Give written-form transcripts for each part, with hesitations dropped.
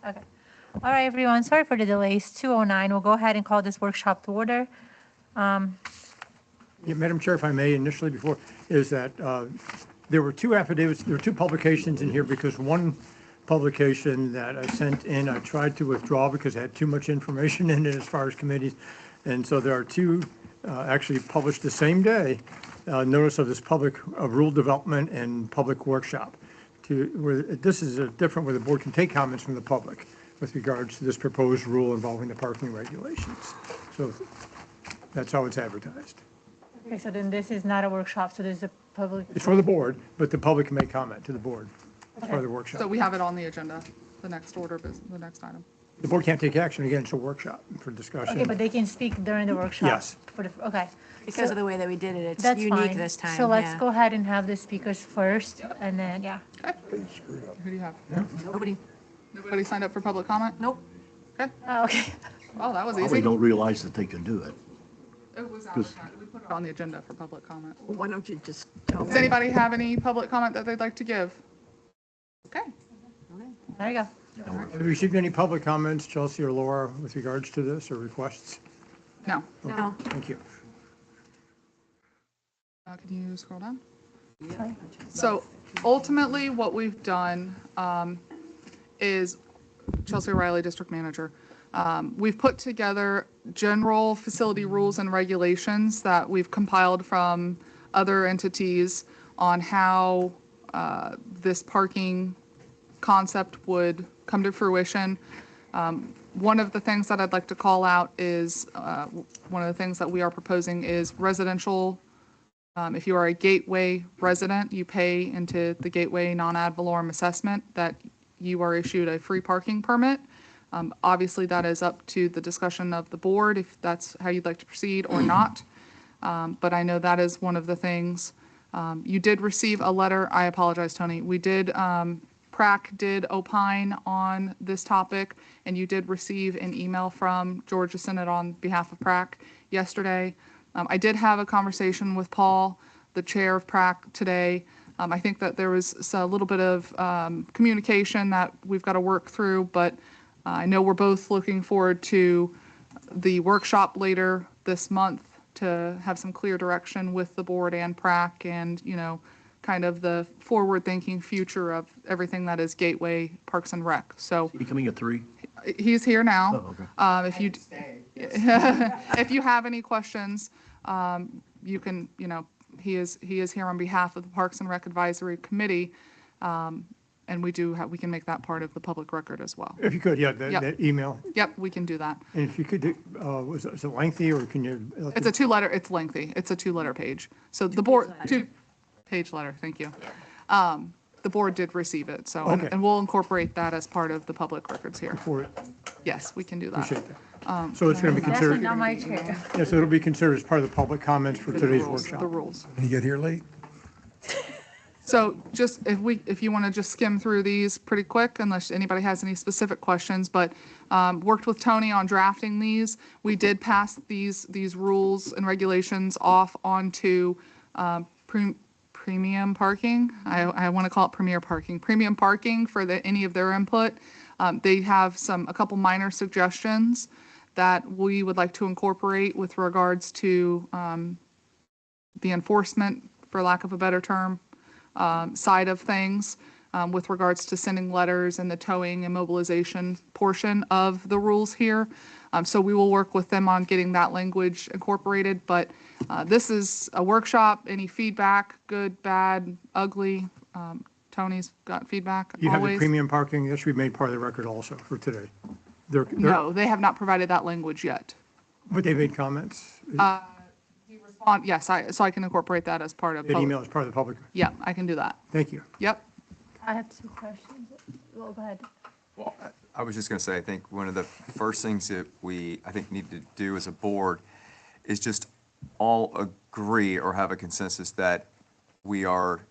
Okay. All right, everyone. Sorry for the delays. 2:09. We'll go ahead and call this workshop to order. Yeah, Madam Chair, if I may, initially before, is that there were two affidavits, there were two publications in here because one publication that I sent in, I tried to withdraw because it had too much information in it as far as committees. And so there are two actually published the same day, notice of this public rule development and public workshop. This is different where the board can take comments from the public with regards to this proposed rule involving the parking regulations. So that's how it's advertised. Okay, so then this is not a workshop, so there's a public. It's for the board, but the public can make comment to the board as part of the workshop. So we have it on the agenda, the next the next item. The board can't take action, again, it's a workshop for discussion. Okay, but they can speak during the workshop? Yes. Okay. Because of the way that we did it, it's That's unique fine. this time. So let's yeah. go ahead and have the speakers first, and then, yeah. Okay. Who do you have? Nobody. Nobody signed up for public comment? Nope. Okay. Oh, okay. Oh, that was Probably easy. don't realize that they can do it. It was advertised. We put it on the agenda for public comment. Why don't you just tell Does me? anybody have any public comment that they'd like to give? Okay. There you go. Have you received any public comments, Chelsea or Laura, with regards to this or requests? No. No. Thank you. Can you scroll down? Sorry. So ultimately, what we've done is, Chelsea Riley, District Manager, we've put together general facility rules and regulations that we've compiled from other entities on how this parking concept would come to fruition. One of the things that I'd like to call out is, one of the things that we are proposing is residential. If you are a Gateway resident, you pay into the Gateway non-ad valorem assessment that you are issued a free parking permit. Obviously, that is up to the discussion of the board, if that's how you'd like to proceed or not. But I know that is one of the things. You did receive a letter. I apologize, Tony. We did, PrAC did opine on this topic, and you did receive an email from Georgia Senate on behalf of PrAC yesterday. I did have a conversation with Paul, the chair of PrAC, today. I think that there was a little bit of communication that we've got to work through, but I know we're both looking forward to the workshop later this month to have some clear direction with the board and PrAC and, you know, kind of the forward-thinking future of everything that is Gateway Parks and Rec. So Becoming a 3? he's here now. Oh, okay. If you if you have any questions, you can, you know, he is here on behalf of the Parks and Rec Advisory Committee, and we can make that part of the public record as well. If you could, yeah, Yep. that email. Yep, we can do that. And if you could, is it lengthy or can you? It's a two-letter. It's lengthy. It's a two-letter page. So the board two-page letter. Thank you. The board did receive it, so Okay. and we'll incorporate that as part of the public records here. For it, Yes, we can do that. appreciate that. So it's going to be That's considered, not my chair. yes, it'll be considered as part of the public comments for The today's rules, workshop. The rules. You get here late? So just if you want to just skim through these pretty quick, unless anybody has any specific questions, but worked with Tony on drafting these. We did pass these rules and regulations off onto premium parking. I want to call it premier parking. Premium parking for any of their input. They have a couple minor suggestions that we would like to incorporate with regards to the enforcement, for lack of a better term, side of things, with regards to sending letters and the towing and mobilization portion of the rules here. So we will work with them on getting that language incorporated, but this is a workshop. Any feedback, good, bad, ugly? Tony's got feedback You have the always. premium parking, that should be made part of the record also for today. No, they have not provided that language yet. But they made comments. Yes, so I can incorporate that as part of. That email is part of the public. Yeah, I can do that. Thank you. Yep. I have two questions. Well, go ahead. Well, I was just going to say, I think one of the first things that I think need to do as a board is just all agree or have a consensus that we are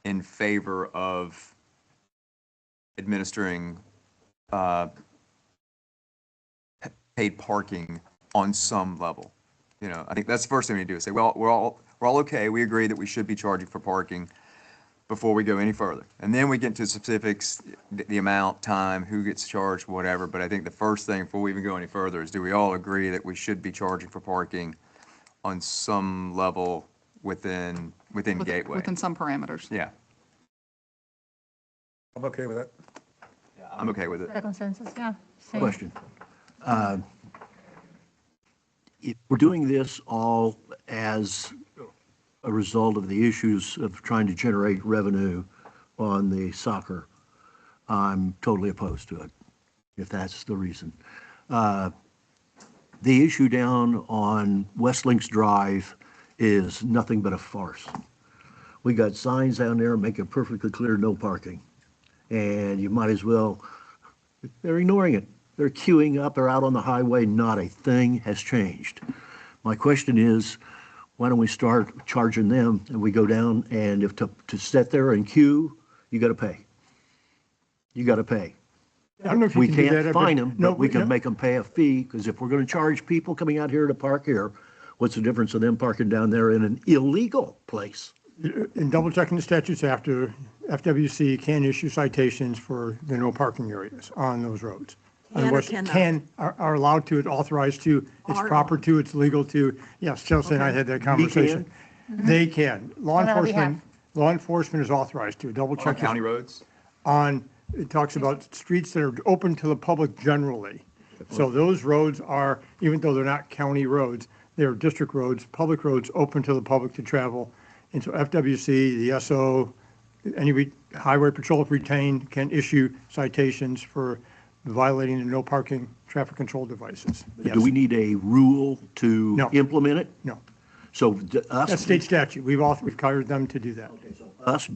in favor of administering paid parking on some level. You know, I think that's the first thing we need to do is say, well, we're all okay. We agree that we should be charging for parking, before we go any further. And then we get into specifics, the amount, time, who gets charged, whatever. But I think the first thing before we even go any further is, do we all agree that we should be charging for parking on some level within Gateway? Within some parameters. Yeah, I'm okay with that. I'm okay with it. The consensus, yeah. Same. Question. If we're doing this all as a result of the issues of trying to generate revenue on the soccer, I'm totally opposed to it, if that's the reason. The issue down on West Links Drive is nothing but a farce. We got signs down there making perfectly clear, no parking. And you might as well, they're ignoring it. They're queuing up, they're out on the highway, not a thing has changed. My question is, why don't we start charging them and we go down, and if to sit there and queue, you gotta pay. You gotta pay. I don't know if you We can do that. can't fine them, No, but we can no. make them pay a fee, because if we're gonna charge people coming out here to park here, what's the difference of them parking down there in an illegal place? In double checking the statutes after, FWC can issue citations for the no parking areas on those roads. Can or Otherwise, cannot? are allowed to, it's authorized to, it's Are proper to, it's legal to. Yes, Chelsea and I had that conversation. They can. On our behalf. Law enforcement is authorized to, double On check. this- county roads? It talks about streets that are open to the public generally. So those roads are, even though they're not county roads, they're district roads, public roads, open to the public to travel. And so FWC, the SO, any highway patrol if retained can issue citations for violating the no parking traffic control devices. Yes. Do we need a rule to No. implement it? No, So that's us, state statute. We've hired them to do that. us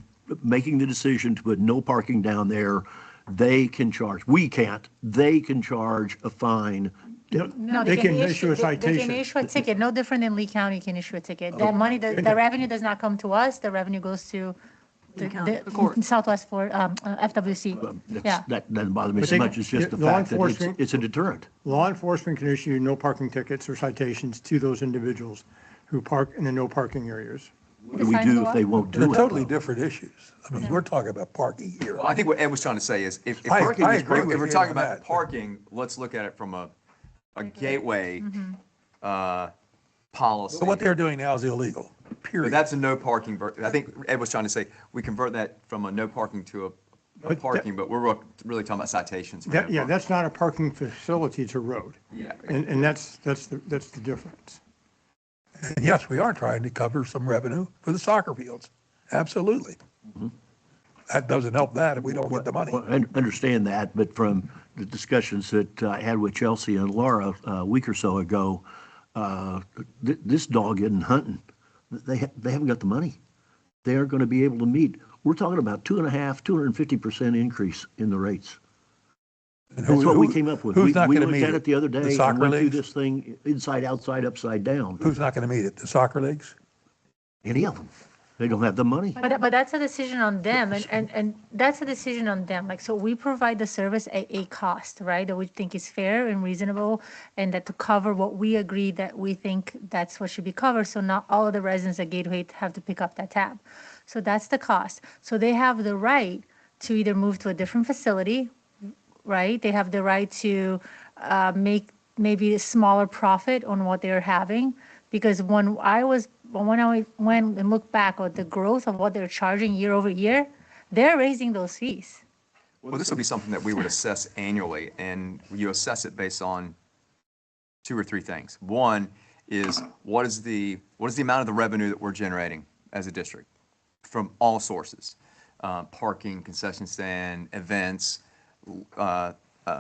making the decision to put no parking down there, they can charge. We can't. They can charge a fine. No, They can issue a They can citation. issue a ticket, no different than Lee County can issue a ticket. That money, the revenue does not come to us, the revenue goes to County. The court. Southwest Florida, FWC. Yeah. That doesn't bother me But so they- much. It's just the law fact that enforcement- it's a deterrent. Law enforcement can issue no parking tickets or citations to those individuals who park in the no parking areas. What do we signs do go if they up? won't They're do it? totally different issues. I mean, we're talking about parking here. Well, I think what Ed was trying to say is, if I parking is, agree with if we're you talking on about that. parking, let's look at it from a gateway policy. But what they're doing now is illegal, But period. that's a no parking, I think Ed was trying to say, we convert that from a no parking to a But parking, but we're really talking about citations. for That, no yeah, parking. that's not a parking facility, it's a road. Yeah. And that's the difference. And yes, we are trying to cover some revenue for the soccer fields. Absolutely. That doesn't help that if we don't get the money. Well, I understand that, but from the discussions that I had with Chelsea and Laura a week or so ago, this dog isn't hunting. They haven't got the money. They aren't going to be able to meet. We're talking about 250% increase in the rates. And That's what we who- came up with. Who's not We going to looked meet at it the other day and soccer went through leagues? this thing inside, outside, upside down. Who's not going to meet it? The soccer leagues? Any of them. They don't have the money. But that's a decision on them, and that's a decision on them. Like, so we provide the service at a cost, right? That we think is fair and reasonable, and that to cover what we agree that we think that's what should be covered. So not all of the residents at Gateway have to pick up that tab. So that's the cost. So they have the right to either move to a different facility, right? They have the right to make maybe a smaller profit on what they're having. Because when I went and looked back at the growth of what they're charging year over year, they're raising those fees. Well, this would be something that we would assess annually, and you assess it based on 2 or 3 things. One is, what is the amount of the revenue that we're generating as a district from all sources? Parking, concession stand, events,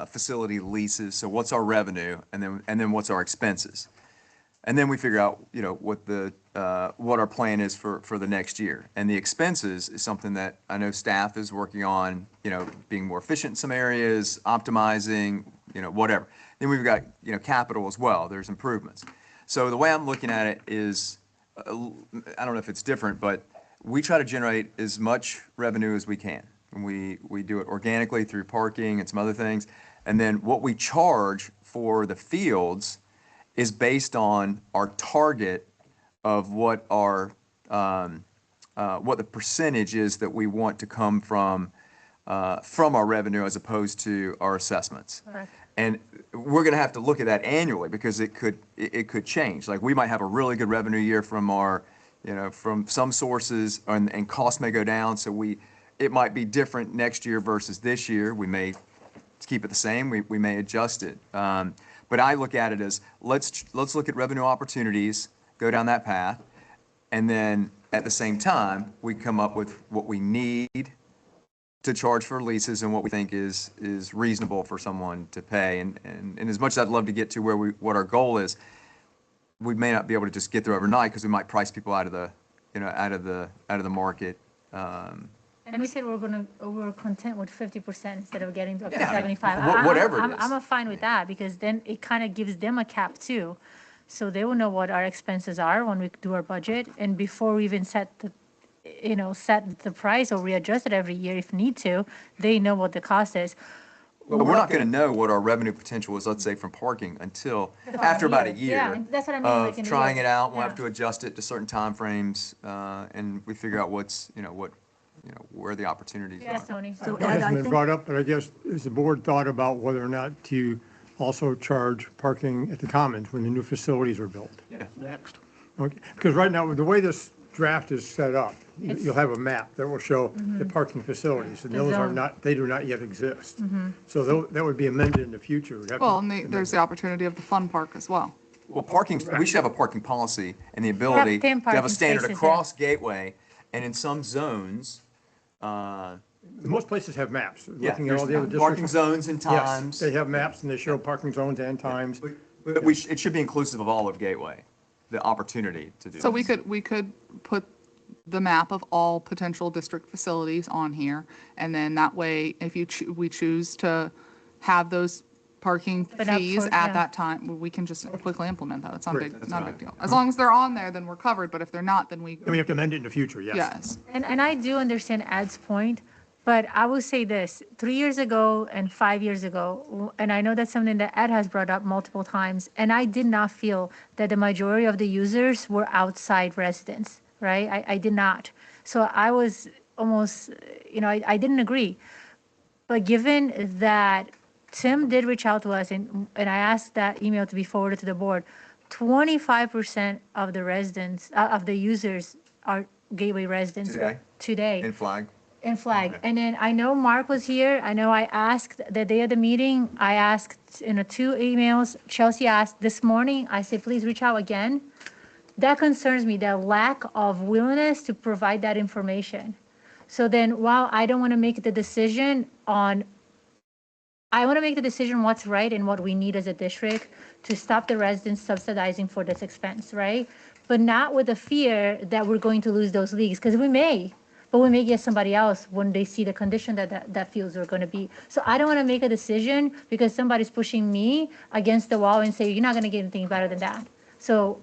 facility leases. So what's our revenue, and then what's our expenses? And then we figure out, what our plan is for the next year. And the expenses is something that I know staff is working on, being more efficient in some areas, optimizing, whatever. Then we've got, capital as well. There's improvements. So the way I'm looking at it is, I don't know if it's different, but we try to generate as much revenue as we can. And we do it organically through parking and some other things. And then what we charge for the fields is based on our target of what our what the percentage is that we want to come from our revenue as opposed to our assessments. Correct. And we're going to have to look at that annually because it could change. Like we might have a really good revenue year from our, from some sources, and costs may go down. So it might be different next year versus this year. We may keep it the same. We may adjust it. But I look at it as let's look at revenue opportunities, go down that path, and then at the same time we come up with what we need to charge for leases and what we think is reasonable for someone to pay. And as much as I'd love to get to what our goal is, we may not be able to just get there overnight because we might price people out of the market. And we said we're content with 50% instead of getting up to Yeah, 75. whatever it is. I'm fine with that because then it kind of gives them a cap too. So they will know what our expenses are when we do our budget. And before we even set the price or readjust it every year if need to, they know what the cost is. But we're not going to know what our revenue potential is, let's say, from parking until after about a year Yeah, that's what I mean, like of in a trying year. it out. We'll Yeah. have to adjust it to certain timeframes, and we figure out where the opportunities Yes, are. Tony. So It Ed, I hasn't been think, brought up, but I guess, has the board thought about whether or not to also charge parking at the Commons when the new facilities are built? Next. Okay, because right now, with the way this draft is set up, you'll have a map that will show the parking facilities, and The those are zone. not, they do not yet exist. So that would be amended in the future. We'd have to Well, and amend there's it. the opportunity of the fun park as well. Well, we should have a parking policy and the ability 10 to have a parking standard spaces there. across Gateway, and in some zones, Most places have maps, yeah, looking at all the there's other districts. parking zones and Yes, times. they have maps and they show parking zones and times. But it should be inclusive of all of Gateway, the opportunity to do So this. we could put the map of all potential district facilities on here, and then that way, if we choose to have those parking But not fees for- at yeah. that time, we can just quickly implement that. It's not a Great. big, not a big deal. As long as they're on there, then we're covered, but if they're not, then And we have to amend it in the future, yes. yes. And I do understand Ed's point, but I will say this, 3 years ago and 5 years ago, and I know that's something that Ed has brought up multiple times, and I did not feel that the majority of the users were outside residents, right? I did not. So I was almost, I didn't agree. But given that Tim did reach out to us and I asked that email to be forwarded to the board, 25% of the residents, of the users are Gateway residents. Today? Today. In Flag? And Flag. And then I know Mark was here. I know I asked the day of the meeting, I asked in 2 emails. Chelsea asked this morning, I said, please reach out again. That concerns me, the lack of willingness to provide that information. So then while I don't want to make the decision I want to make the decision what's right and what we need as a district to stop the residents subsidizing for this expense, right? But not with the fear that we're going to lose those leagues, because we may, but we may get somebody else when they see the condition that fields are going to be. So I don't want to make a decision because somebody's pushing me against the wall and say, you're not going to get anything better than that. So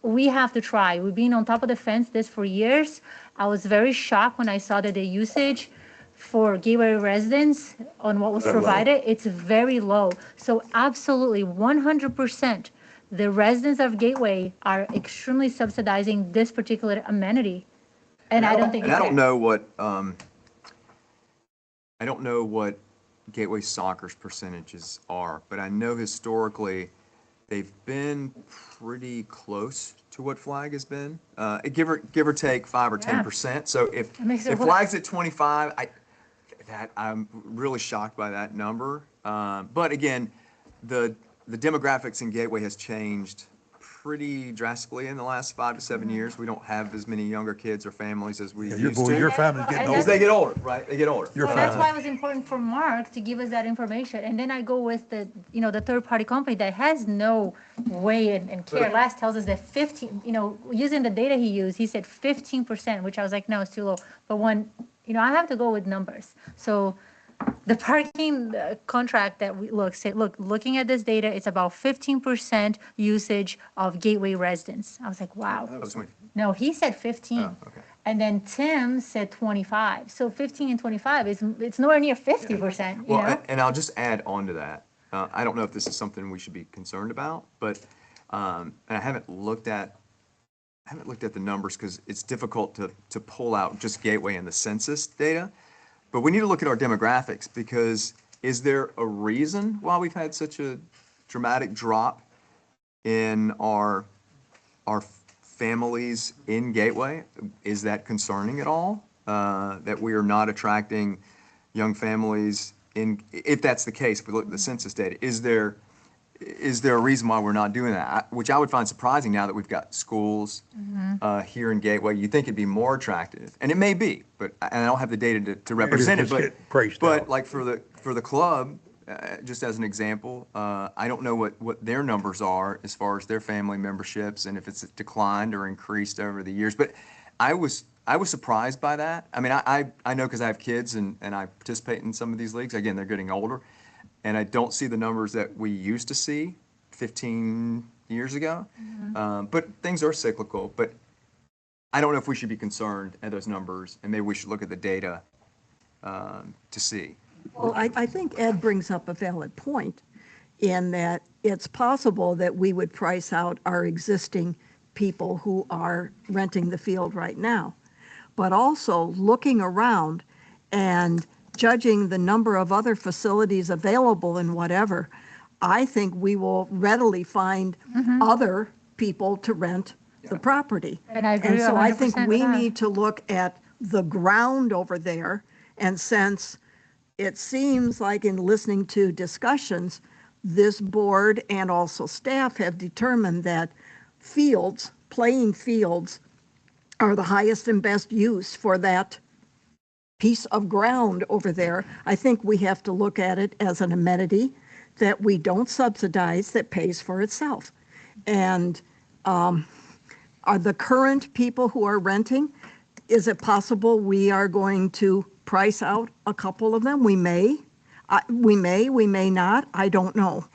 we have to try. We've been on top of the fence this for years. I was very shocked when I saw that the usage for Gateway residents on what was provided, it's very low. So absolutely, 100%, the residents of Gateway are extremely subsidizing this particular amenity. And I don't think And it's I don't fair. know what Gateway Soccer's percentages are, but I know historically they've been pretty close to what Flag has been, give or take 5 or 10%. So if makes it worse. Flag's at 25, I'm really shocked by that number. But again, the demographics in Gateway has changed pretty drastically in the last 5 to 7 years. We don't have as many younger kids or families as we Your used boy, to. your family's getting And Because older. they get older, right? They get older. Your Well, that's family. why it was important for Mark to give us that information. And then I go with the third-party company that has no way and care less tells us that 15, using the data he used, he said 15%, which I was like, no, it's too low. But when, I have to go with numbers. So the parking contract that we looking at this data, it's about 15% usage of Gateway residents. I was like, wow. That was when- No, he said 15. Oh, okay. And then Tim said 25. So 15 and 25 it's nowhere near 50%, you Well, know? and I'll just add on to that. I don't know if this is something we should be concerned about, but, and I haven't looked at I haven't looked at the numbers because it's difficult to pull out just Gateway and the census data. But we need to look at our demographics because is there a reason why we've had such a dramatic drop in our families in Gateway? Is that concerning at all? That we are not attracting young families in, if that's the case, if we look at the census data, is there a reason why we're not doing that? Which I would find surprising now that we've got schools here in Gateway. You'd think it'd be more attractive, and it may be, but and I don't have the data to represent it. just get priced But out. like for the club, just as an example, I don't know what their numbers are as far as their family memberships and if it's declined or increased over the years. But I was surprised by that. I mean, I know because I have kids and I participate in some of these leagues. Again, they're getting older. And I don't see the numbers that we used to see 15 years ago. But things are cyclical. But I don't know if we should be concerned at those numbers, and maybe we should look at the data to see. Well, I think Ed brings up a valid point in that it's possible that we would price out our existing people who are renting the field right now. But also looking around and judging the number of other facilities available and whatever, I think we will readily find other people to rent the property. And I agree And so I think 100% with we that. need to look at the ground over there, and since it seems like in listening to discussions, this board and also staff have determined that fields, playing fields, are the highest and best use for that piece of ground over there. I think we have to look at it as an amenity that we don't subsidize, that pays for itself. And are the current people who are renting, is it possible we are going to price out a couple of them? We may, we may not, I don't know.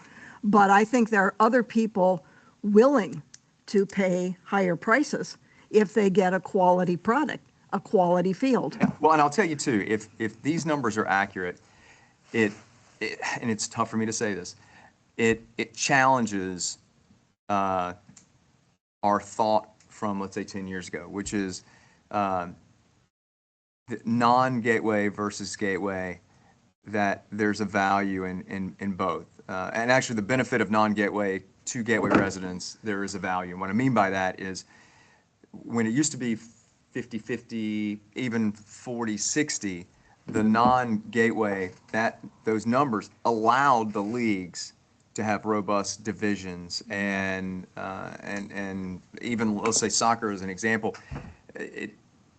But I think there are other people willing to pay higher prices if they get a quality product, a quality field. Well, and I'll tell you too, if these numbers are accurate, and it's tough for me to say this, it challenges our thought from, let's say, 10 years ago, which is non-gateway versus gateway, that there's a value in both. And actually the benefit of non-gateway to gateway residents, there is a value. And what I mean by that is when it used to be 50-50, even 40-60, the non-gateway, those numbers allowed the leagues to have robust divisions and even, let's say, soccer as an example,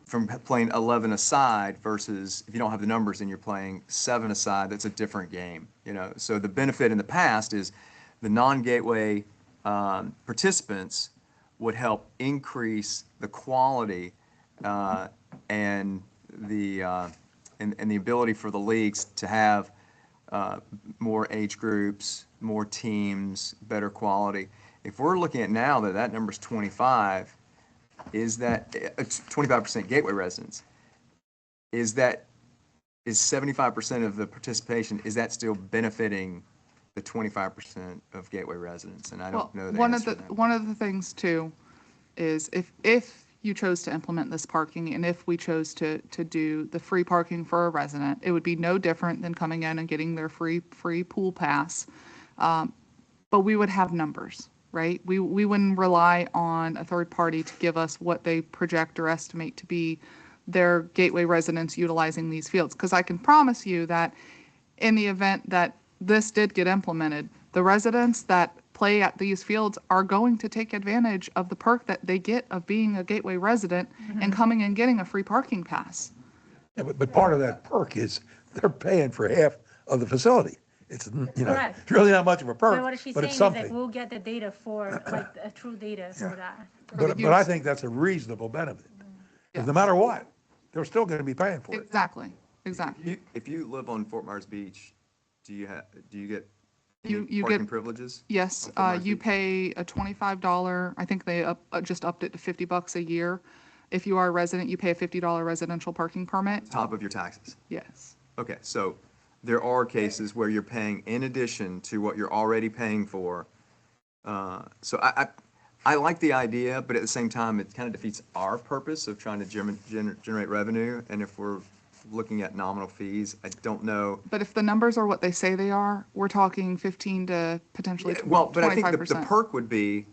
from playing 11 aside versus if you don't have the numbers and you're playing 7 aside, that's a different game. So the benefit in the past is the non-gateway participants would help increase the quality and the ability for the leagues to have more age groups, more teams, better quality. If we're looking at now that number's 25, is that 25% gateway residents? Is 75% of the participation? Is that still benefiting the 25% of gateway residents? And I don't know the answer to that. One of the things too is if you chose to implement this parking and if we chose to do the free parking for a resident, it would be no different than coming in and getting their free pool pass. But we would have numbers, right? We wouldn't rely on a third party to give us what they project or estimate to be their gateway residents utilizing these fields. Because I can promise you that in the event that this did get implemented, the residents that play at these fields are going to take advantage of the perk that they get of being a gateway resident and coming and getting a free parking pass. Yeah, but part of that perk is they're paying for half of the facility. It's, Correct. it's really not much of a perk, So what she's but saying it's is that something. we'll get the data for, like, a true data for that. But I think that's a reasonable benefit. 'Cause no matter what, they're still going to be paying for it. Exactly. If you live on Fort Myers Beach, do you get You parking get- privileges? Yes, on Fort Myers you Beach? pay a $25, I think they just upped it to $50 a year. If you are a resident, you pay a $50 residential parking permit. Top of your taxes. Yes. Okay, so there are cases where you're paying in addition to what you're already paying for. So I like the idea, but at the same time, it kind of defeats our purpose of trying to generate revenue. And if we're looking at nominal fees, I don't know. But if the numbers are what they say they are, we're talking 15 to potentially Well, but I think 25%. the perk would be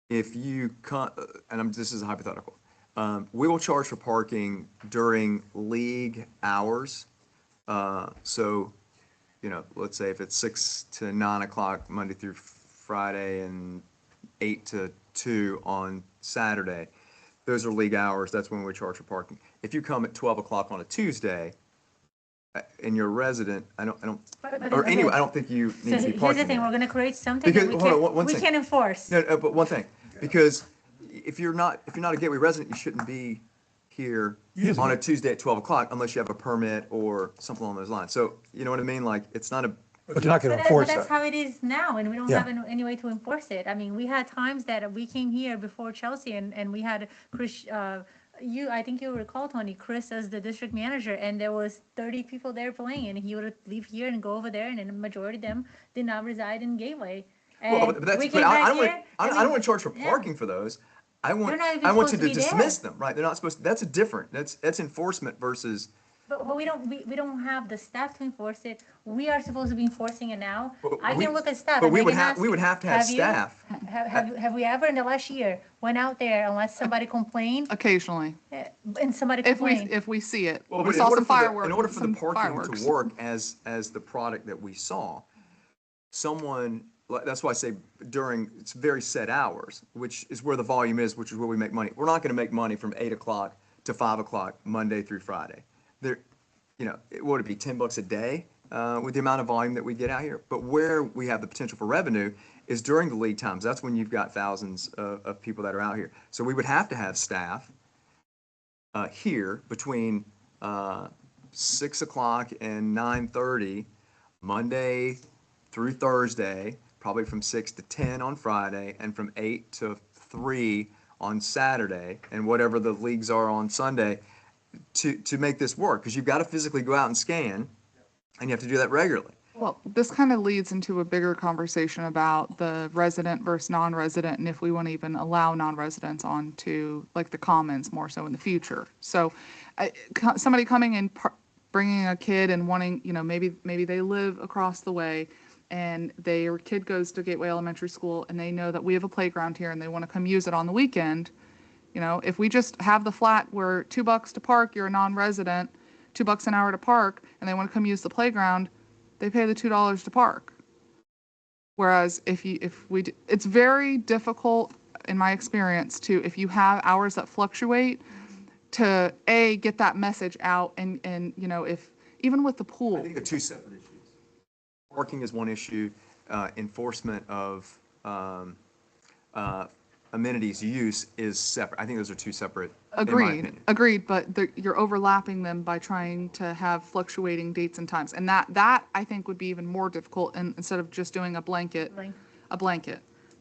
if you, this is a hypothetical. We will charge for parking during league hours. So, let's say if it's 6 to 9 o'clock Monday through Friday and 8 to 2 on Saturday, those are league hours. That's when we charge for parking. If you come at 12 o'clock on a Tuesday and you're a resident, I don't think you need to be Here's the parking thing, there. we're gonna create something that Because, hold on, one we thing. can't enforce. No, but one thing, because if you're not a Gateway resident, you shouldn't be here Using on a it. Tuesday at 12 o'clock unless you have a permit or something along those lines. So, you know what I mean? Like, it's not a, But you're not going to But enforce that's that. how it is now, and we don't Yeah. have any way to enforce it. I mean, we had times that we came here before Chelsea, and we had Chris, I think you recall, Tony, Chris as the district manager, and there was 30 people there playing, and he would leave here and go over there, and then the majority of them did not reside in Gateway. well, And but that's, we but came I back don't want, here, I mean, don't want to charge for yeah. parking for those. I want, They're not even I want you supposed to to be dismiss there. them, right? They're not supposed to, that's a different, that's enforcement versus, But we don't have the staff to enforce it. We are supposed to be enforcing it now. But I we- can look at staff. but and we I would can have- ask, we would have to have you- staff. Have we ever in the last year went out there unless somebody complained, Occasionally, and somebody if we, complained? if we see it. well, We but saw some fireworks. in order for the some parking fireworks. to work as the product that we saw, that's why I say it's very set hours, which is where the volume is, which is where we make money. We're not gonna make money from 8 o'clock to 5 o'clock, Monday through Friday. Would it be $10 a day, with the amount of volume that we get out here? But where we have the potential for revenue is during the league times. That's when you've got thousands of people that are out here. So we would have to have staff here between 6 o'clock and 9:30, Monday through Thursday, probably from 6 to 10 on Friday, and from 8 to 3 on Saturday, and whatever the leagues are on Sunday, to make this work, because you've got to physically go out and scan, and you have to do that regularly. Well, this kind of leads into a bigger conversation about the resident versus non-resident, and if we want to even allow non-residents onto like the commons more so in the future. So, somebody coming and bringing a kid and wanting, maybe they live across the way, and their kid goes to Gateway Elementary School, and they know that we have a playground here, and they want to come use it on the weekend. If we just have the flat where $2 to park, you're a non-resident, $2 an hour to park, and they want to come use the playground, they pay the $2 to park. Whereas it's very difficult, in my experience, if you have hours that fluctuate, to get that message out, and if even with the I pool. think they're two separate issues. Parking is one issue, enforcement of amenities use is separate. I think those are two separate, in my opinion. Agreed, but you're overlapping them by trying to have fluctuating dates and times. And that I think would be even more difficult instead of just doing a blanket.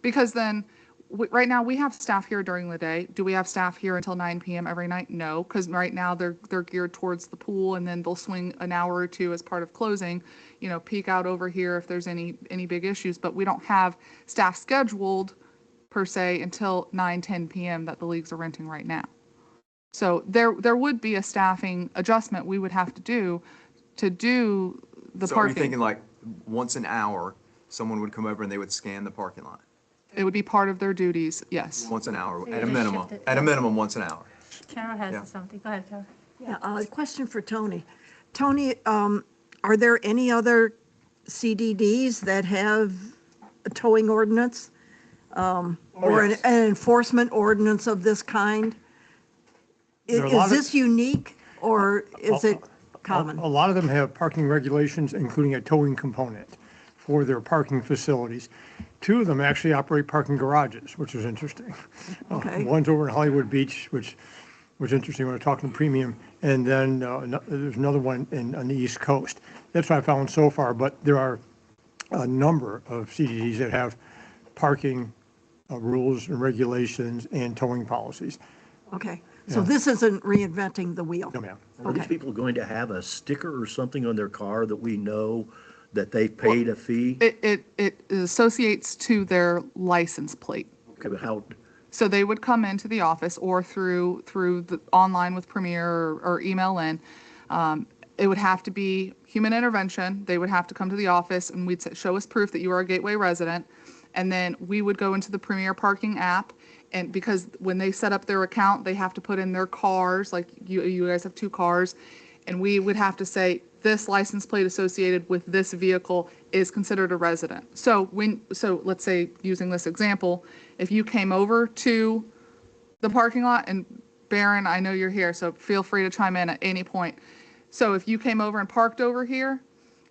Because then, right now, we have staff here during the day. Do we have staff here until 9 p.m. every night? No, because right now they're geared towards the pool, and then they'll swing an hour or two as part of closing, peek out over here if there's any big issues. But we don't have staff scheduled per se until 9-10 p.m. that the leagues are renting right now. So there would be a staffing adjustment we would have to do the So are you parking. thinking like once an hour, someone would come over and they would scan the parking lot? It would be part of their duties, yes. Once an hour, So at a you minimum, shift it. at a minimum, once an hour. Carol has Yeah. something. Go ahead, Carol. Yeah, a question for Tony. Tony, are there any other CDDs that have a towing ordinance? Or an yes. enforcement ordinance of this kind? There are a lot Is of- this unique, or is it common? A lot of them have parking regulations, including a towing component for their parking facilities. Two of them actually operate parking garages, which is interesting. Okay. One's over in Hollywood Beach, which was interesting when we're talking premium, and then there's another one on the East Coast. That's what I found so far, but there are a number of CDDs that have parking rules and regulations and towing policies. Okay, so this isn't reinventing the wheel? No, ma'am. Are these Okay. people going to have a sticker or something on their car that we know that they paid a fee? It associates to their license plate. Okay, but how, So they would come into the office or through the online with Premier or email in. It would have to be human intervention. They would have to come to the office and we'd say, show us proof that you are a Gateway resident. And then we would go into the Premier Parking app. And because when they set up their account, they have to put in their cars, like you guys have 2 cars. And we would have to say, this license plate associated with this vehicle is considered a resident. So let's say, using this example, if you came over to the parking lot, and Baron, I know you're here, so feel free to chime in at any point. So if you came over and parked over here,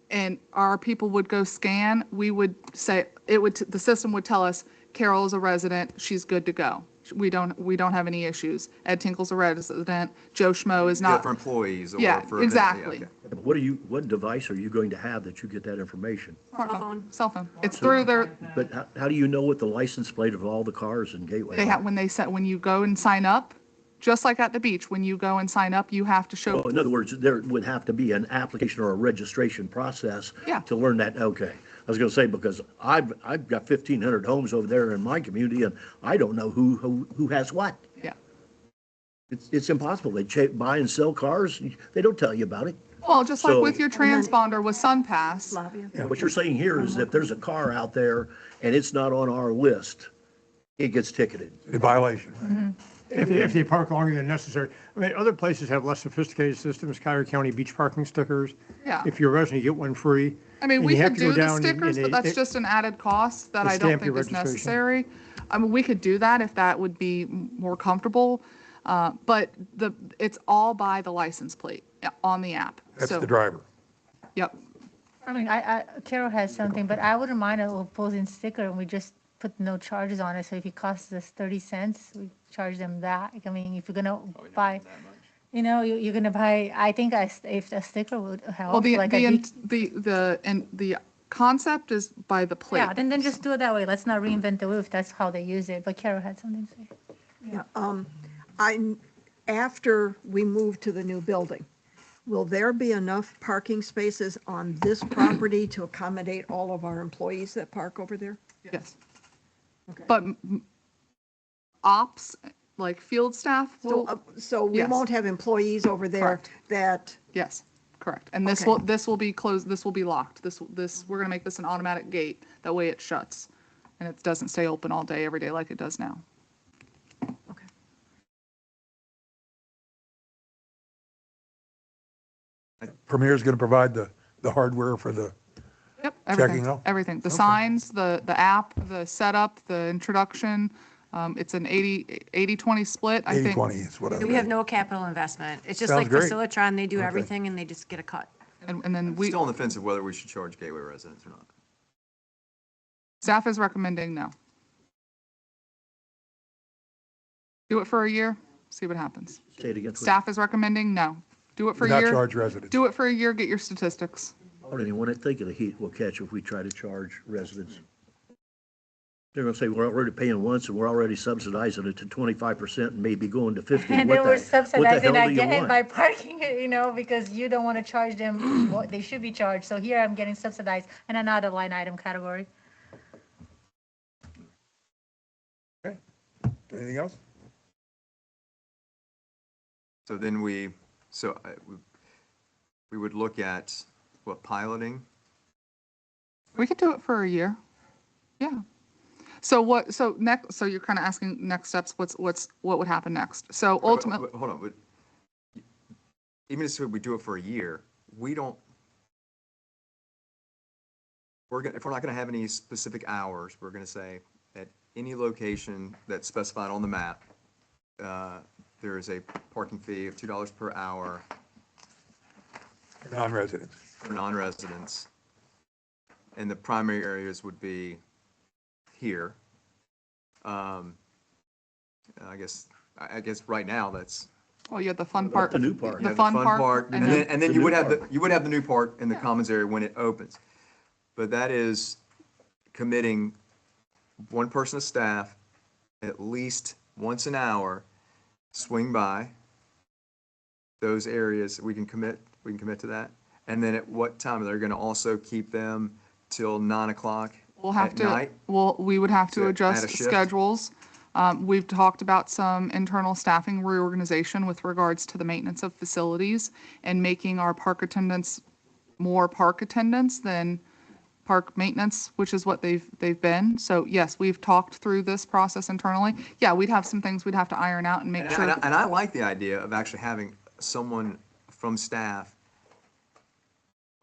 and our people would go scan, we would say, the system would tell us, Carol is a resident, she's good to go. We don't have any issues. Ed Tinkle's a resident, Joe Schmo is not. For employees or Yeah, for. exactly. what device are you going to have that you get that information? Cell phone. It's through their, But how do you know what the license plate of all the cars in Gateway they are? have, when you go and sign up, just like at the beach, when you go and sign up, you have to show. Oh, in other words, there would have to be an application or a registration process Yeah. to learn that, okay. I was gonna say, because I've got 1,500 homes over there in my community, and I don't know who has what. Yeah. It's impossible. They buy and sell cars, they don't tell you about it. Well, just like So- with your transponder with SunPass. What you're saying here is if there's a car out there and it's not on our list, it gets ticketed. A violation. If they park longer than necessary. I mean, other places have less sophisticated systems, Cuyahoga County beach parking stickers. Yeah. If you're a resident, you get one free. I mean, And we you have could to go do the down and- stickers, and but that's just an added cost that They I don't stamp your think is registration. necessary. I mean, we could do that if that would be more comfortable, but it's all by the license plate on the app. That's So, the driver. Yep. I mean, Carol has something, but I wouldn't mind a opposing sticker and we just put no charges on it. So if it costs us 30 cents, we charge them that. I mean, if you're gonna buy, you're gonna buy, I think if a sticker would Well, help, the, like the concept is by the plate. yeah, then just do it that way. Let's not reinvent the wheel if that's how they use it. But Carol had something to say. Yeah, after we move to the new building, will there be enough parking spaces on this property to accommodate all of our employees that park over there? Yes. Okay. But ops, like field staff will. So we Yes. won't have employees over there Correct. that, Yes, correct. And this Okay. will be closed, this will be locked. We're gonna make this an automatic gate. That way it shuts. And it doesn't stay open all day, every day like it does now. okay. Premier's going to provide the hardware for the, Yep, Checking everything, out? everything. The signs, the app, the setup, the introduction. It's an 80-20 split, I think. 80/20 is what I We have no capital investment. It's just Sounds like great. Facilitron, they do Okay. everything and they just get a cut. And then Still on the fence of whether we should charge Gateway residents or not. staff is recommending no. Do it for a year, see what happens. Say it again. please. Staff is recommending no. Do it for a not year. charge residents. Do it for a year, get your statistics. I don't even want to think of the heat we'll catch if we try to charge residents. They're gonna say, we're already paying once and we're already subsidizing it to 25% and maybe going to 50. And What then the- we're what the subsidizing hell do you again want? by parking, because you don't want to charge them what they should be charged. So here I'm getting subsidized in another line item category. Okay. Anything else? So then we would look at what piloting. We could do it for a year. Yeah. So you're kind of asking next steps, what would happen next? So ultimately, Hold on, but even if we do it for a year, if we're not gonna have any specific hours, we're gonna say at any location that's specified on the map, there is a parking fee of $2 per hour Non-residents. for non-residents. And the primary areas would be here. I guess right now that's. well, you have the fun part. the new part? The Yeah, fun part. And then you would have the new part in the commons area when it opens. But that is committing one person of staff at least once an hour, swing by those areas. We can commit to that. And then at what time? They're gonna also keep them till 9 o'clock We'll have at to, night? we would have to To add a adjust shift? schedules. We've talked about some internal staffing reorganization with regards to the maintenance of facilities and making our park attendants more park attendants than park maintenance, which is what they've been. So yes, we've talked through this process internally. Yeah, we'd have some things we'd have to iron out and make sure. And I like the idea of actually having someone from staff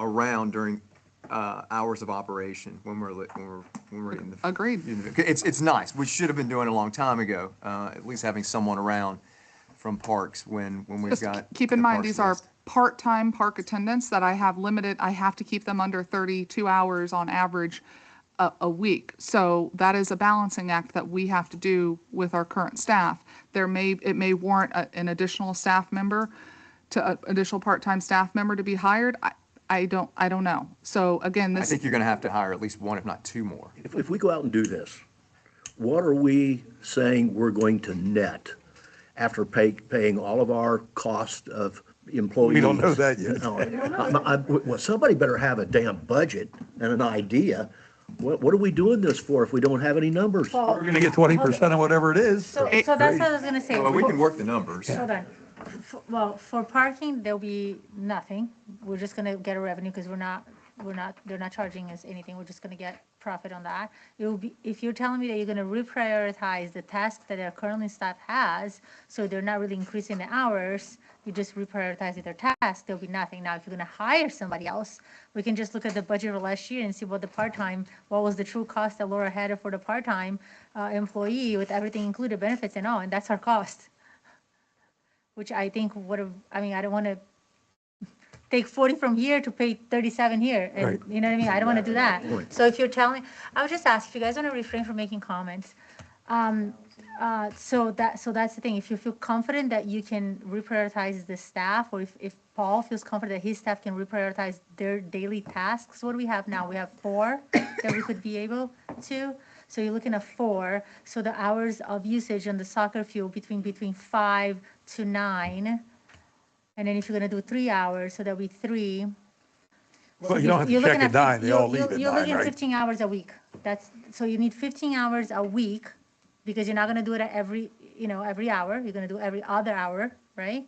around during hours of operation when we're in the. Agreed. It's nice. We should have been doing it a long time ago. At least having someone around from parks when we've Just got. keep in the mind, parks these are list. part-time park attendants that I have limited, I have to keep them under 32 hours on average a week. So that is a balancing act that we have to do with our current staff. It may warrant an additional staff member additional part-time staff member to be hired. I don't know. So again, I this, think you're going to have to hire at least one, if not two more. If we go out and do this, what are we saying we're going to net after paying all of our cost of employees? We don't know that yet. No, well, somebody better have a damn budget and an idea. What are we doing this for if we don't have any numbers? We're gonna get 20% of whatever it is. So that's what I was gonna say. Well, we can work the numbers. Hold on. Well, for parking, there'll be nothing. We're just gonna get a revenue because they're not charging us anything. We're just gonna get profit on that. It will be, if you're telling me that you're gonna reprioritize the tasks that our currently staff has, so they're not really increasing the hours, you just reprioritize their tasks, there'll be nothing. Now, if you're gonna hire somebody else, we can just look at the budget of last year and see what what was the true cost that Laura had for the part-time employee with everything included, benefits and all, and that's our cost. Which I think I don't wanna take 40 from here to pay 37 here, and Right. you know what I mean? I don't wanna do that. So if you're telling, I would just ask if you guys wanna refrain from making comments. So that's the thing, if you feel confident that you can reprioritize the staff, or if Paul feels confident that his staff can reprioritize their daily tasks, what do we have now? We have 4 that we could be able to. So you're looking at 4, so the hours of usage on the soccer field between 5 to 9. And then if you're gonna do 3 hours, so that'll be 3. Well, you don't have to You're check looking at 9, they all you're- leave at You're 9, looking at right? 15 hours a week. So you need 15 hours a week, because you're not gonna do it at every hour. You're gonna do every other hour, right?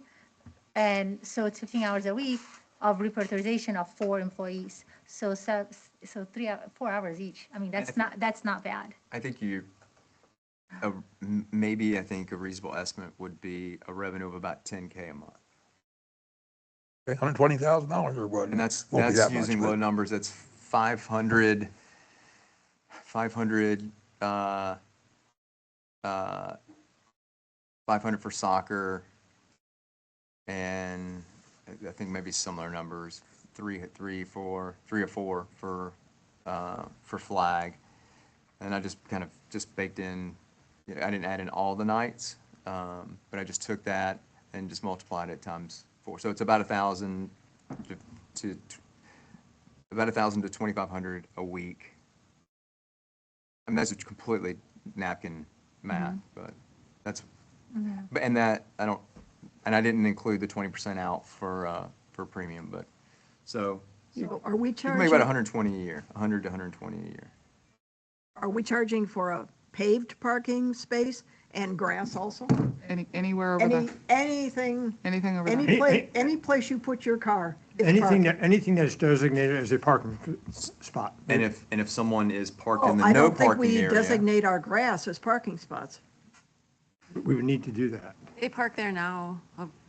And so it's 15 hours a week of reprioritization of 4 employees. So 4 hours each. I mean, that's not bad. I think maybe I think a reasonable estimate would be a revenue of about 10K a month. Okay, $120,000 or what? And that's Won't be that much, using low but- numbers. That's 500 for soccer, and I think maybe similar numbers, 3 or 4 for flag. And I just kind of baked in, I didn't add in all the nights, but I just took that and just multiplied it times 4. So it's about 1,000 to 2,500 a week. I mean, that's completely napkin math, but that's, but and that I didn't include the 20% out for premium, but so So are we you can make charging, about 120 a year, 100 to 120 a year. are we charging for a paved parking space and grass also? anywhere over there, Anything, anything over any there. place, any place you put your car, it's Anything parking. anything that's designated as a parking spot. And if someone is parked Oh, in the I no don't think parking we area, designate our grass as parking spots. We would need to do that. They park there now,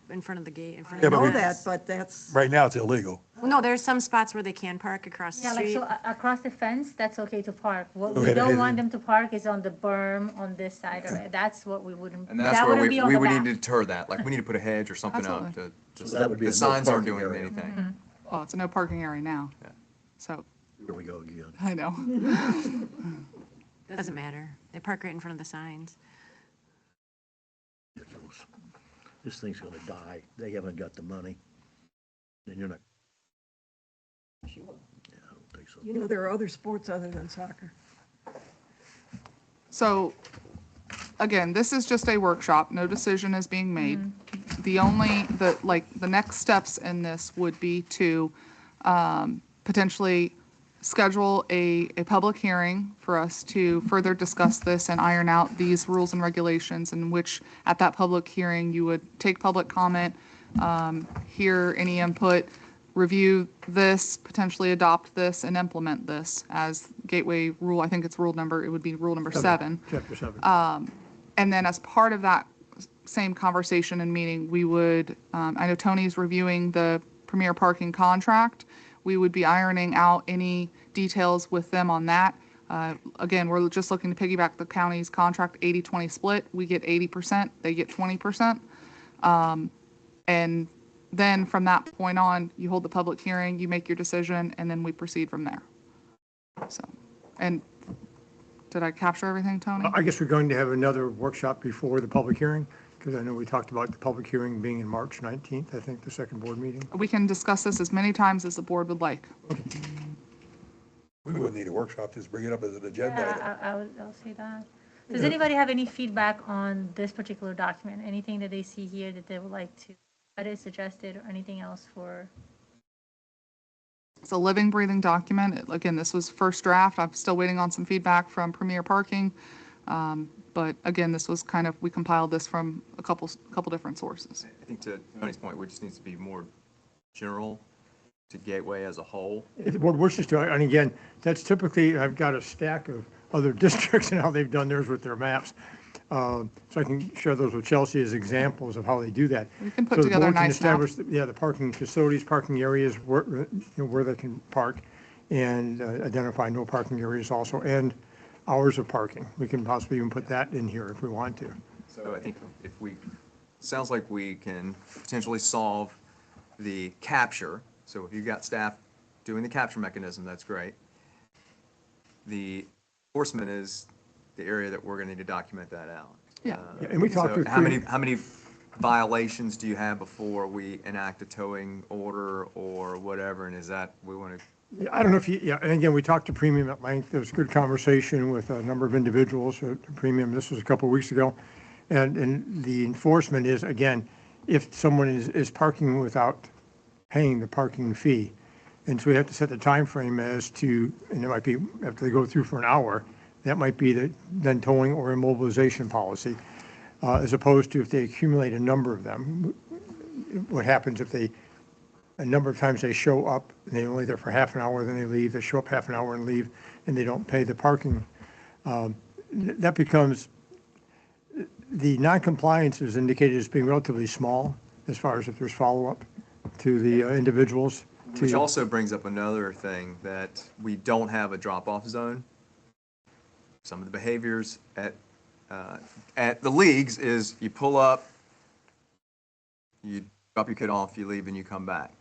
in front of the gate, in front I of Yeah, the but know we- that, fence. but that's, Right now, it's illegal. Well, no, there's some spots where they can park across the Yeah, like, street. so across the fence, that's okay to park. What we Okay, don't that want is- them to park is on the berm on this side of it. That's what we wouldn't, and that's that where wouldn't be on we the would need to back. deter that. Like we need to put a hedge or something up Absolutely. to So that would be the a no signs aren't parking doing area. anything. Well, it's a no parking area now. Yeah. So, Here we go again. I know. Doesn't matter. They park right in front of the signs. This thing's gonna die. They haven't got the money. Then you're not. Yeah, I don't think so. you know, there are other sports other than soccer. So, again, this is just a workshop, no decision is being made. The next steps in this would be to potentially schedule a public hearing for us to further discuss this and iron out these rules and regulations, in which at that public hearing, you would take public comment, hear any input, review this, potentially adopt this, and implement this as gateway rule. I think it's it would be rule number 7. Chapter 7. And then as part of that same conversation and meeting, we would, I know Tony's reviewing the premier parking contract. We would be ironing out any details with them on that. Again, we're just looking to piggyback the county's contract 80-20 split. We get 80%, they get 20%. And then from that point on, you hold the public hearing, you make your decision, and then we proceed from there. So, and did I capture everything, Tony? I guess we're going to have another workshop before the public hearing, because I know we talked about the public hearing being in March 19th, I think, the second board meeting. We can discuss this as many times as the board would like. We wouldn't need a workshop, just bring it up as an agenda item. Yeah, I'll say that. Does anybody have any feedback on this particular document? Anything that they see here that they would like to edit, suggested, or anything else for? It's a living, breathing document. Again, this was first draft. I'm still waiting on some feedback from Premier Parking. But again, this was kind of, we compiled this from a couple different sources. I think to Tony's point, we just needs to be more general to Gateway as a whole. The board wishes to, and again, that's typically, I've got a stack of other districts and how they've done theirs with their maps. So I can share those with Chelsea as examples of how they do that. We can put So the together a board can nice map. establish, yeah, the parking facilities, parking areas, where they can park, and identify no parking areas also, and hours of parking. We can possibly even put that in here if we want to. So I think sounds like we can potentially solve the capture. So if you've got staff doing the capture mechanism, that's great. The enforcement is the area that we're going to need to document that out. Yeah. Yeah, and we talked So with how many violations do you have before we enact a towing order or whatever? And is that, we want to, Yeah, I don't know if you, yeah, and again, we talked to Premium at length. There was a good conversation with a number of individuals at Premium. This was a couple of weeks ago. And the enforcement is, again, if someone is parking without paying the parking fee. And so we have to set the time frame as to, and it might be after they go through for an hour, that might be the then towing or immobilization policy, as opposed to if they accumulate a number of them. What happens if they, a number of times they show up and they're only there for half an hour, then they leave, they show up half an hour and leave, and they don't pay the parking. That becomes, the non-compliance is indicated as being relatively small as far as if there's follow-up to the individuals. which also brings up another thing, that we don't have a drop-off zone. Some of the behaviors at the leagues is you pull up, you drop your kid off, you leave, and you come back.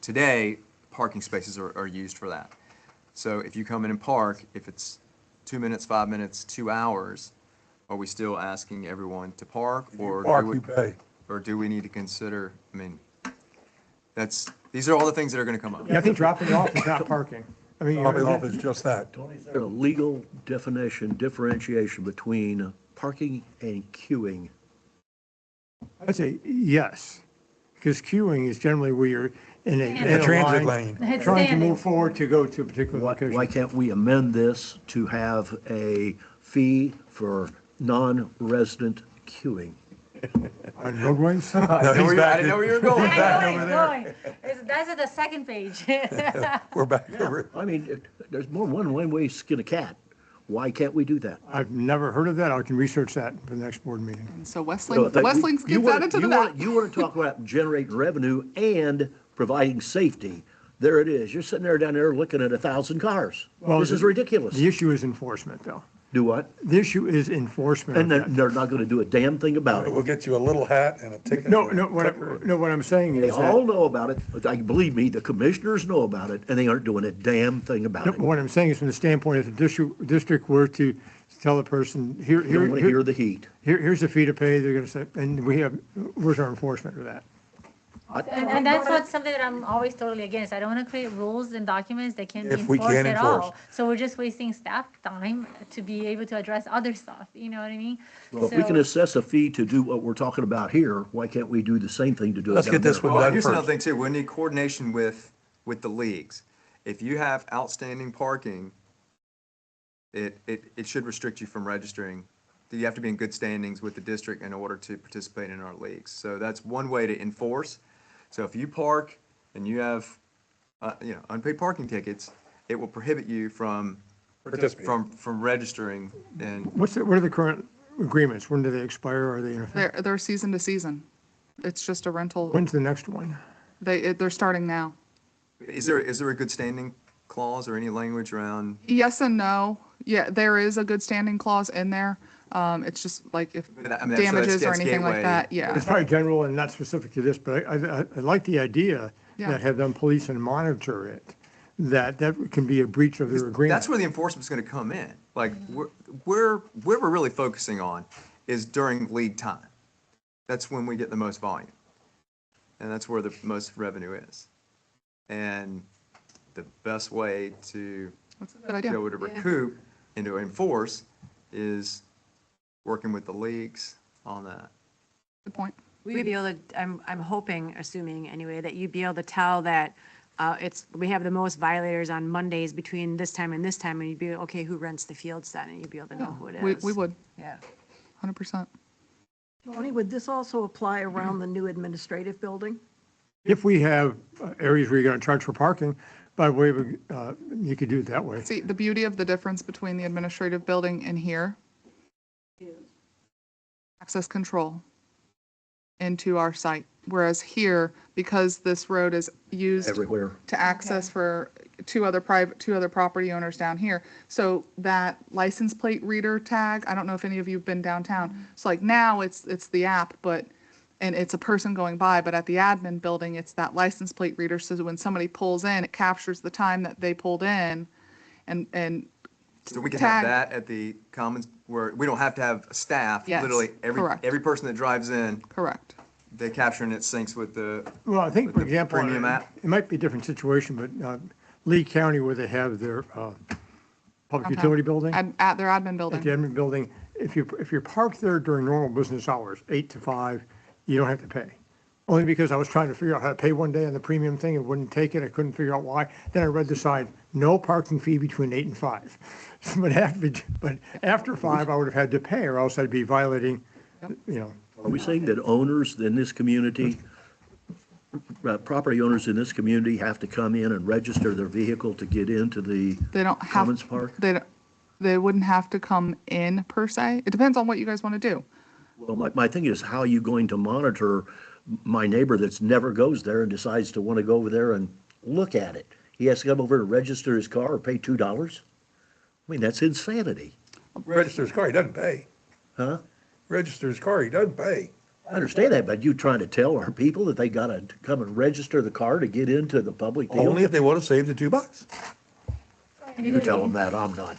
Today, parking spaces are used for that. So if you come in and park, if it's 2 minutes, 5 minutes, 2 hours, are we still asking everyone to park? Or Park, you pay. or do we need to consider, I mean, these are all the things that are going to come up. Yeah, I think dropping off is not parking. I mean, Dropping off is just that. Is there a legal differentiation between parking and queuing? I'd say yes, because queuing is generally where you're in A a transit line, lane. trying to move forward to go to a particular Why location. can't we amend this to have a fee for non-resident queuing? On roadways? No, he's I back. didn't know where you were going. Going. That's at the second page. We're back over. I mean, there's more than one way to skin a cat. Why can't we do that? I've never heard of that. I can research that for the next board meeting. So So that- Westlings you gets wanna- added to the you wanna- map. You want to talk about generating revenue and providing safety. There it is. You're sitting there down there looking at 1,000 cars. Well, This is ridiculous. The issue is enforcement, though. Do what? The issue is enforcement. And of then that. they're not going to do a damn thing about We'll it. get you a little hat and a ticket. No, what I'm saying They is all that, know about it. Like, believe me, the commissioners know about it, and they aren't doing a damn thing about no, it. what I'm saying is from the standpoint, if the district were to tell a person, You don't want to hear the heat. here's the fee to pay, they're gonna say, and where's our enforcement of that? And that's not something that I'm always totally against. I don't want to create rules and documents that can't be If we enforced can't at enforce. all. So we're just wasting staff time to be able to address other stuff, you know what I mean? Well, if we can So- assess a fee to do what we're talking about here, why can't we do the same thing to do it Let's down get this there? one Well, done here's another first. thing too, we need coordination with the leagues. if you have outstanding parking, it should restrict you from registering. You have to be in good standings with the district in order to participate in our leagues. So that's one way to enforce. So if you park and you have, unpaid parking tickets, it will prohibit you from registering. And What are the current agreements? When do they expire? Are they in effect? They're season to season. It's just a rental. When's the next one? They're starting now. is there a good standing clause or any language around? Yes and no. Yeah, there is a good standing clause in there. It's just like if I mean, damages or that's anything like gateway. that, yeah. It's probably general and not specific to this, but I like the idea Yeah. that have them police and monitor it, that can be a breach of their agreement. That's where the enforcement's gonna come in. Like, where we're really focusing on is during league time. That's when we get the most volume. And that's where the most revenue is. And the best way to That's a good be idea. able to recoup and to enforce is working with the leagues on that. Good point. We'd be able to, I'm hoping, assuming anyway, that you'd be able to tell that we have the most violators on Mondays between this time, and you'd be, okay, who rents the fields then? And you'd be able to know who it is. We would, Yeah. 100%. Tony, would this also apply around the new administrative building? If we have areas where you're going to charge for parking, by way of, you could do it that way. See, the beauty of the difference between the administrative building and here, access control into our site. Whereas here, because this road is used Everywhere. to access for two other property owners down here. So that license plate reader tag, I don't know if any of you have been downtown. So like now it's the app, and it's a person going by, but at the admin building, it's that license plate reader. So that when somebody pulls in, it captures the time that they pulled in and So we can have Tag. that at the commons where we don't have to have staff. Yes, Literally, correct. every person that drives in, correct. they capture and it syncs with the, Well, I think, for With the example, premium app? it might be a different situation, but Lee County, where they have their public utility building, At their admin at building. the admin building, if you're parked there during normal business hours, 8 to 5, you don't have to pay. Only because I was trying to figure out how to pay one day on the premium thing, it wouldn't take it, I couldn't figure out why. Then I read the sign, no parking fee between 8 and 5. But after 5, I would have had to pay, or else I'd be violating, Are we saying that owners in this community, property owners in this community have to come in and register their vehicle to get into the They don't have. Commons Park? They wouldn't have to come in per se. It depends on what you guys want to do. Well, my thing is, how are you going to monitor my neighbor that's never goes there and decides to want to go over there and look at it? He has to come over and register his car or pay $2? I mean, that's insanity. Register his car, he doesn't pay. Huh? Register his car, he doesn't pay. I understand that, but you trying to tell our people that they gotta come and register the car to get into the public deal? Only if they want to save the $2. You tell them that, I'm not.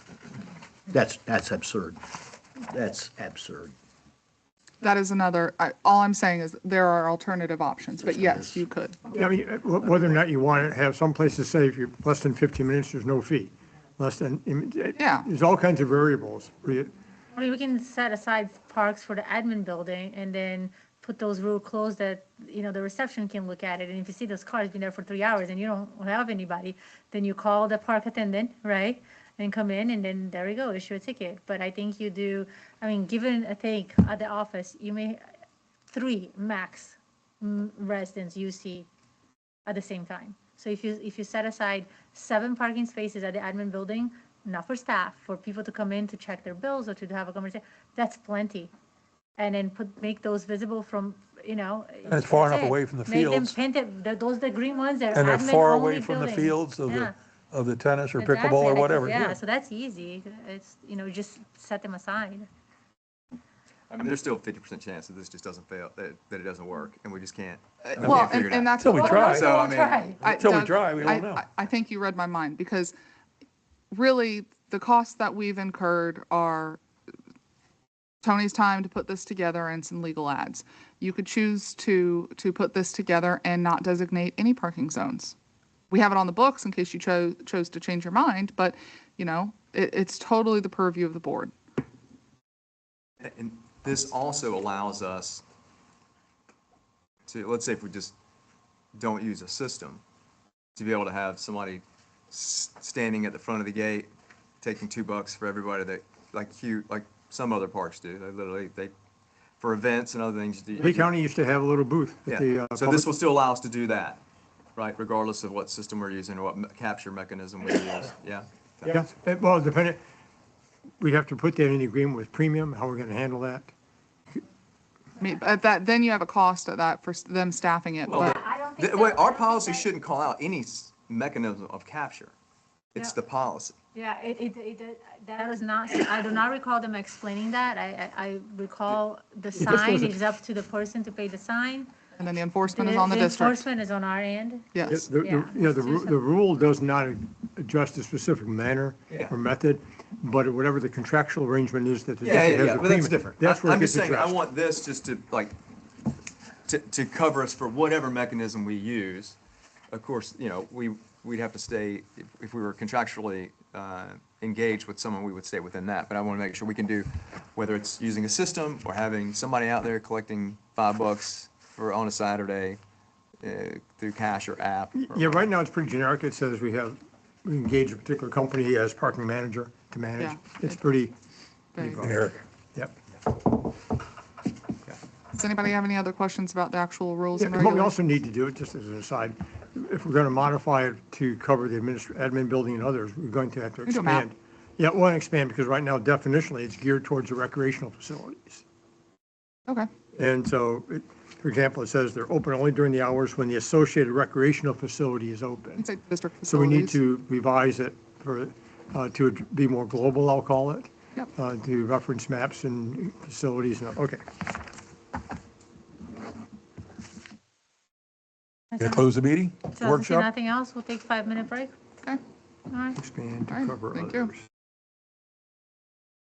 That's absurd. That's absurd. That is another, all I'm saying is there are alternative options, but yes, you could. I mean, whether or not you want to have some places say if you're less than 15 minutes, there's no fee. Less than, Yeah. there's all kinds of variables. I mean, we can set aside parks for the admin building and then put those rule close that, the reception can look at it. And if you see those cars been there for 3 hours and you don't have anybody, then you call the park attendant, right? And come in and then there you go, issue a ticket. But I think you do, given a take at the office, you may, 3 max residents you see at the same time. So if you set aside 7 parking spaces at the admin building, not for staff, for people to come in to check their bills or to have a conversation, that's plenty. And then make those visible from, And it's far enough that's it. away from the Make them fields. painted, those the green ones, they're And they're admin far only away from the buildings. fields Yeah. of the tennis or Exactly. pickleball or Like, whatever. Yeah, so that's easy. It's, just set them aside. I mean, there's still a 50% chance that this just doesn't fail, that it doesn't work, and we just can't. we Well, can't figure it and out. that's. Till we what- try. So, I mean, Until we Doug, try, we don't know. I think you read my mind, because really, the costs that we've incurred are Tony's time to put this together and some legal ads. You could choose to put this together and not designate any parking zones. We have it on the books in case you chose to change your mind, but, it's totally the purview of the board. And this also allows us to, let's say if we just don't use a system, to be able to have somebody standing at the front of the gate, taking $2 for everybody that, like some other parks do. They literally, for events and other things. Lee County used to have a little booth at Yeah, the. so this will still allow us to do that, right, regardless of what system we're using or what capture mechanism we use, yeah? Yeah, well, depending, we'd have to put that in the agreement with premium, how we're gonna handle that. I mean, at that, then you have a cost of that for them staffing it, Well, but I don't think Wait, that- our policy shouldn't call out any mechanism of capture. It's Yeah. the policy. Yeah, that is not, I do not recall them explaining that. I recall the just sign doesn't- is up to the person to pay the sign. and then the enforcement is on the The district. enforcement is on our end. Yes. The, Yeah, you know, the, it's just a- the rule does not address the specific manner Yeah. or method, but whatever the contractual arrangement is that the Yeah, district yeah, has yeah, but that's agreement, different. that's where it I'm gets just saying, I addressed. want this just to, like, to cover us for whatever mechanism we use. Of course, you know, we'd have to stay, if we were contractually engaged with someone, we would stay within that. But I want to make sure we can do, whether it's using a system or having somebody out there collecting $5 on a Saturday through cash or app. or Yeah, right now it's pretty generic. It says we engage a particular company as parking manager to manage. Yeah. It's pretty, Very good. Generic. yep. Does anybody have any other questions about the actual rules Yeah, and what we regulations? also need to do, just as an aside, if we're gonna modify it to cover the admin building and others, we're going to have to We do a map. expand. Yeah, we'll expand, because right now definitionally, it's geared towards the recreational facilities. Okay, And so, for example, it says they're open only during the hours when the associated recreational facility is open. it's like district So we need facilities. to revise it for, to be more global, I'll call it. Yep. To reference maps and facilities, okay. Gonna close the meeting? So if Workshop? nothing else, we'll take 5-minute break. Okay, All right. Expand to All right, cover thank you. others.